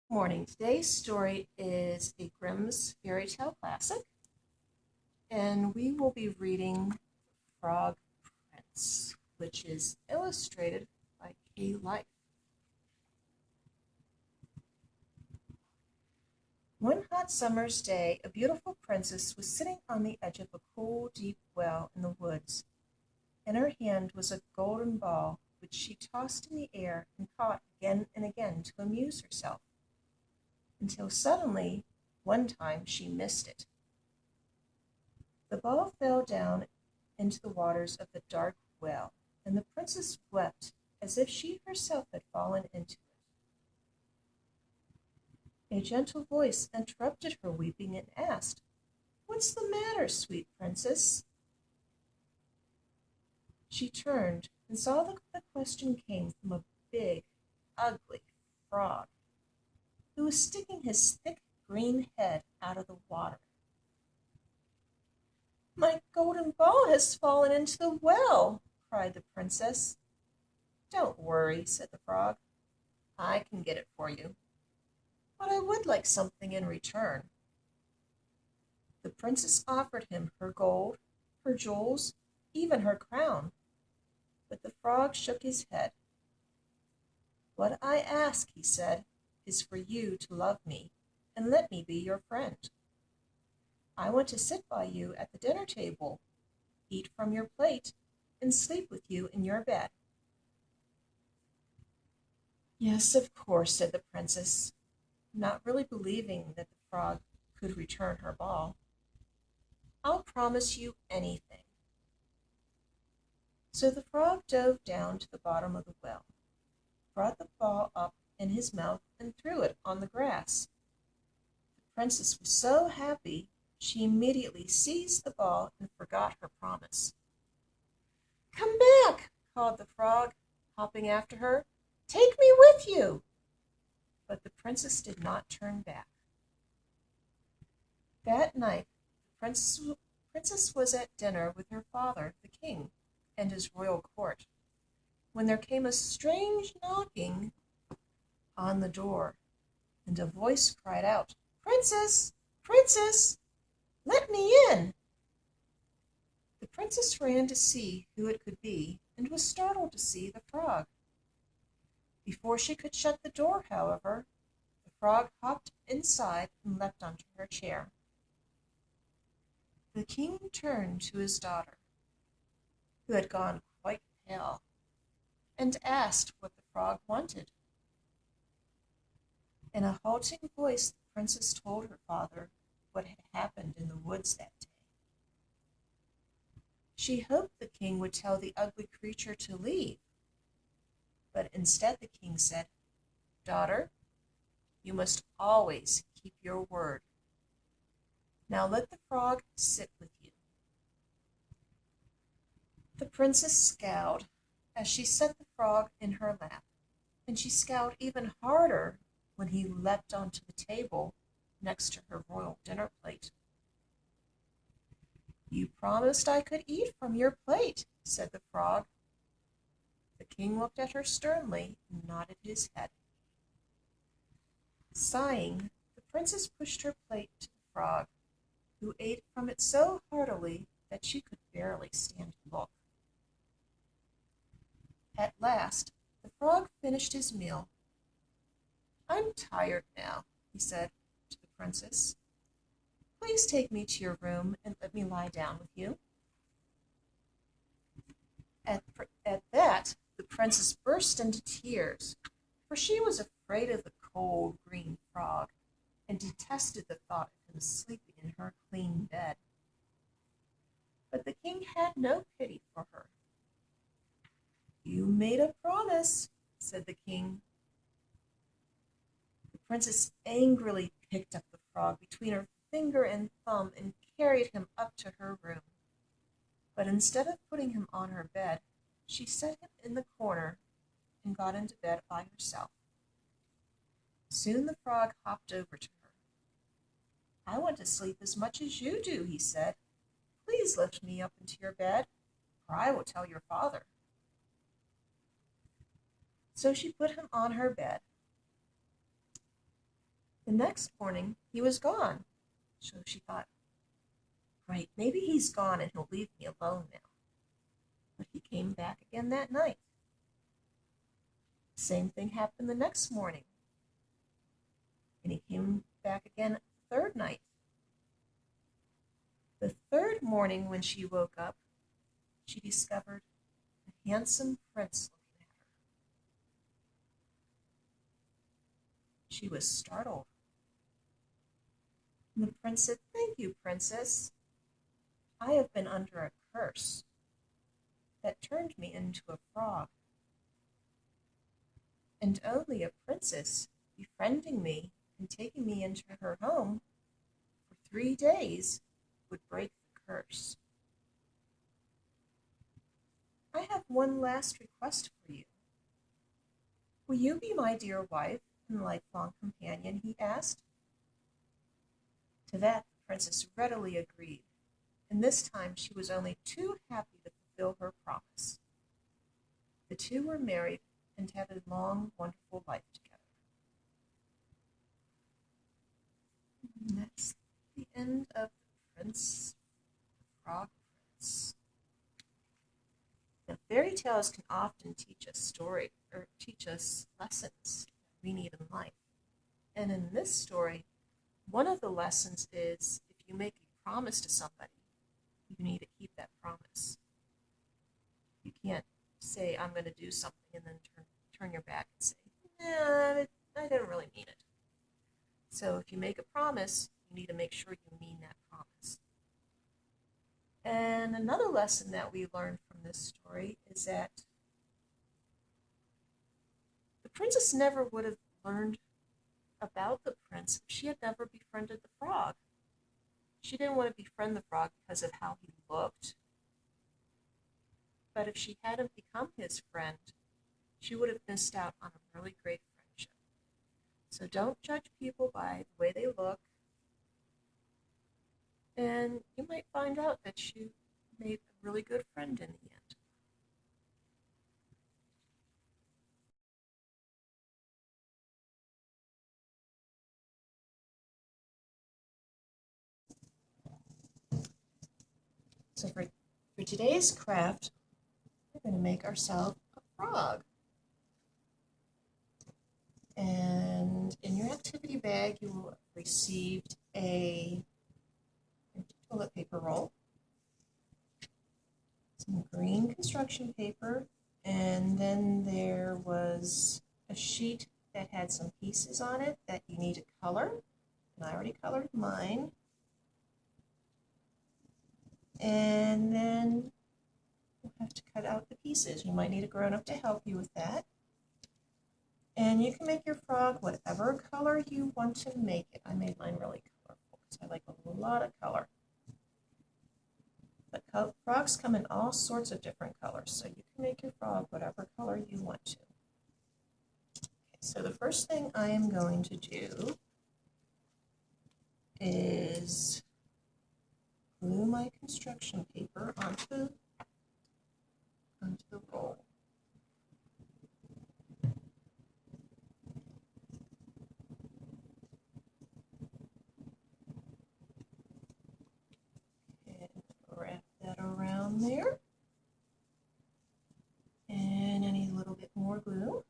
Morning. Today's story is a Grimm's fairy tale classic, and we will be reading Frog Prince, which is illustrated by Kay Life. One hot summer's day, a beautiful princess was sitting on the edge of a cool, deep well in the woods. In her hand was a golden ball, which she tossed in the air and caught again and again to amuse herself, until suddenly, one time, she missed it. The ball fell down into the waters of the dark well, and the princess wept as if she herself had fallen into it. A gentle voice interrupted her weeping and asked, "What's the matter, sweet princess?" She turned and saw that the question came from a big, ugly frog, who was sticking his thick green head out of the water. "My golden ball has fallen into the well," cried the princess. "Don't worry," said the frog. "I can get it for you. But I would like something in return." The princess offered him her gold, her jewels, even her crown. But the frog shook his head. "What I ask," he said, "is for you to love me and let me be your friend. I want to sit by you at the dinner table, eat from your plate, and sleep with you in your bed." "Yes, of course," said the princess, not really believing that the frog could return her ball. "I'll promise you anything." So the frog dove down to the bottom of the well, brought the ball up in his mouth, and threw it on the grass. The princess was so happy she immediately seized the ball and forgot her promise. "Come back!" called the frog, hopping after her. "Take me with you!" But the princess did not turn back. That night the princess was at dinner with her father, the king, and his royal court, when there came a strange knocking on the door, and a voice cried out, "Princess! Princess! Let me in!" The princess ran to see who it could be, and was startled to see the frog. Before she could shut the door, however, the frog hopped inside and leapt onto her chair. The king turned to his daughter, who had gone quite pale, and asked what the frog wanted. In a halting voice, the princess told her father what had happened in the woods that day. She hoped the king would tell the ugly creature to leave, but instead the king said, "Daughter, you must always keep your word. Now let the frog sit with you." The princess scowled as she set the frog in her lap, and she scowled even harder when he leapt onto the table next to her royal dinner plate. "You promised I could eat from your plate," said the frog. The king looked at her sternly and nodded his head. Sighing, the princess pushed her plate to the frog, who ate from it so heartily that she could barely stand to look. At last the frog finished his meal. "I'm tired now," he said to the princess. "Please take me to your room and let me lie down with you." At that, the princess burst into tears, for she was afraid of the cold green frog and detested the thought of him sleeping in her clean bed. But the king had no pity for her. "You made a promise," said the king. The princess angrily picked up the frog between her finger and thumb and carried him up to her room. But instead of putting him on her bed, she set him in the corner and got into bed by herself. Soon the frog hopped over to her. "I want to sleep as much as you do," he said. "Please lift me up into your bed, or I will tell your father." So she put him on her bed. The next morning he was gone, so she thought, right, maybe he's gone and he'll leave me alone now. But he came back again that night. Same thing happened the next morning, and he came back again the third night. The third morning when she woke up, she discovered a handsome prince looking at her. She was startled. And the prince said, "Thank you, princess. I have been under a curse that turned me into a frog. And only a princess befriending me and taking me into her home for 3 days would break the curse. I have one last request for you. Will you be my dear wife and lifelong companion?" he asked. To that the princess readily agreed, and this time she was only too happy to fulfill her promise. The two were married and had a long, wonderful life together. And that's the end of the Frog Prince. Now, fairy tales can often teach us lessons that we need in life. And in this story, one of the lessons is if you make a promise to somebody, you need to keep that promise. You can't say, "I'm going to do something," and then turn your back and say, "Nah, I didn't really mean it." So if you make a promise, you need to make sure you mean that promise. And another lesson that we learned from this story is that the princess never would have learned about the prince if she had never befriended the frog. She didn't want to befriend the frog because of how he looked. But if she hadn't become his friend, she would have missed out on a really great friendship. So don't judge people by the way they look, and you might find out that you made a really good friend in the end. So for today's craft, we're going to make ourselves a frog. And in your activity bag, you will have received a toilet paper roll, some green construction paper, and then there was a sheet that had some pieces on it that you need to color. And I already colored mine. And then you'll have to cut out the pieces. You might need a grown-up to help you with that. And you can make your frog whatever color you want to make it. I made mine really colorful because I like a lot of color. But frogs come in all sorts of different colors, so you can make your frog whatever color you want to. Okay, so the first thing I am going to do is glue my construction paper onto the roll. And wrap that around there. And I need a little bit more glue.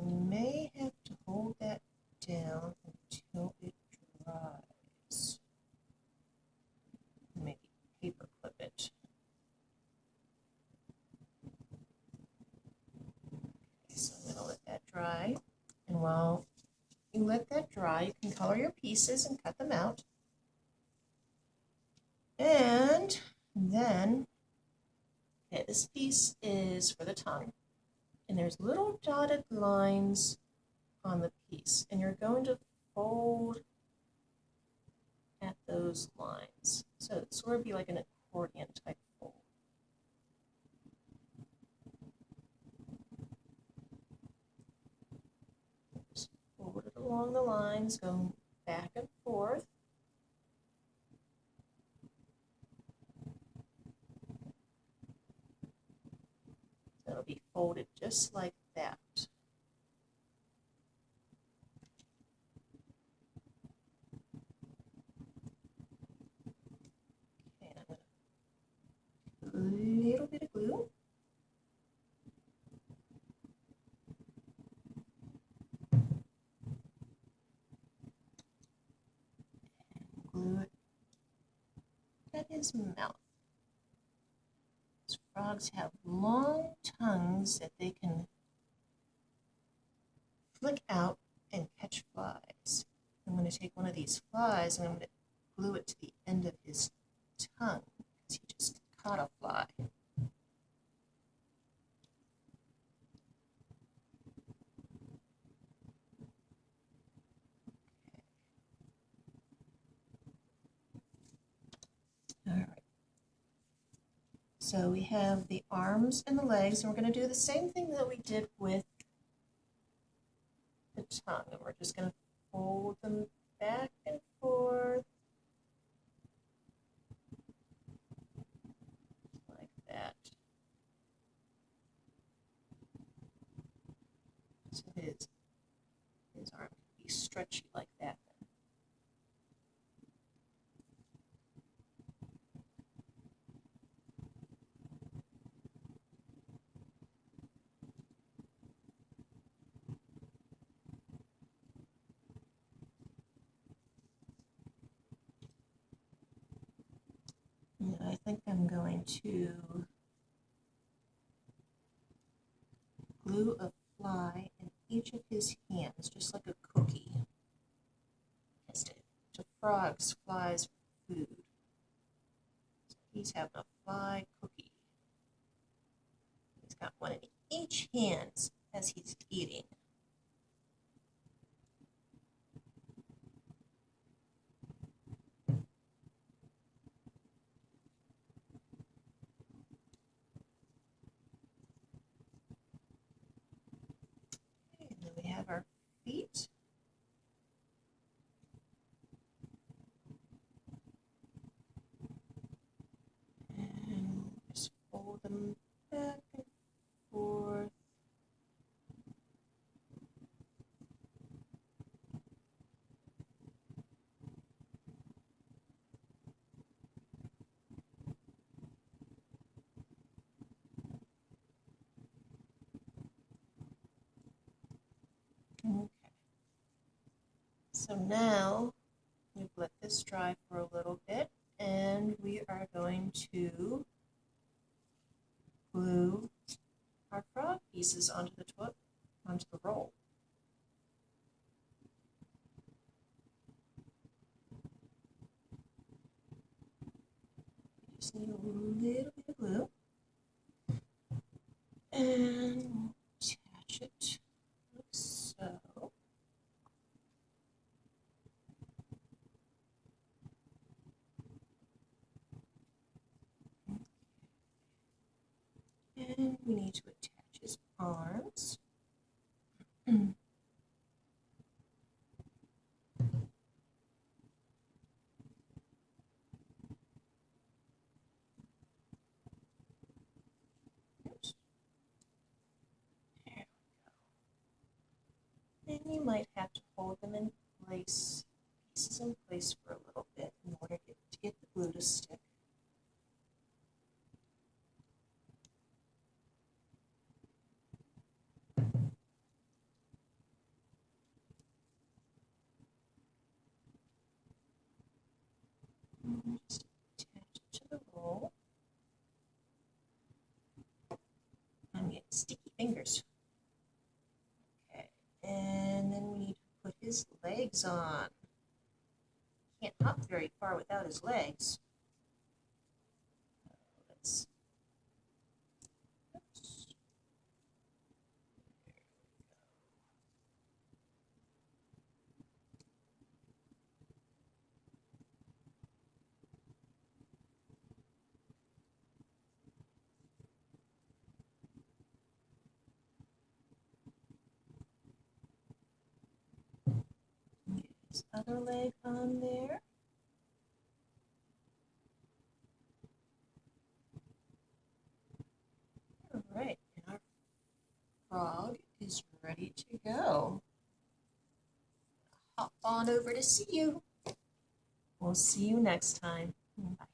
You may have to hold that down until it dries. Maybe paper clip it. Okay, so I'm going to let that dry. And while you let that dry, you can color your pieces and cut them out. And then, okay, this piece is for the tongue. And there's little dotted lines on the piece, and you're going to fold at those lines. So it's sort of be like an accordion type fold. Just fold it along the lines, going back and forth. fold it just like that. Okay, and I'm going to a little bit of glue. And glue it at his mouth. These frogs have long tongues that they can flick out and catch flies. I'm going to take one of these flies and I'm going to glue it to the end of his tongue because he just caught a fly. All right. So we have the arms and the legs, and we're going to do the same thing that we did with the tongue. And we're just going to fold them back and forth like that. So his arm can be stretchy like that. And I think I'm going to glue a fly in each of his hands, just like a cookie. To frogs, flies for food. So he's having a fly cookie. He's got one in each hand as he's eating. Okay, and then we have our feet. And just fold them back and forth. Okay. So now we've let this dry for a little bit, and we are going to glue our frog pieces onto the roll. We just need a little bit of glue, and we'll attach it like so. And we need to attach his arms. Then you might have to hold them in place, pieces in place for a little bit in order to get the glue to stick. And just attach it to the roll. I'm getting sticky fingers. Okay, and then we need to put his legs on. Can't hop very far without his legs. Let's. Oops. Get his other leg on there. All right, and our go. Hop on over to see you. We'll see you next time. Bye.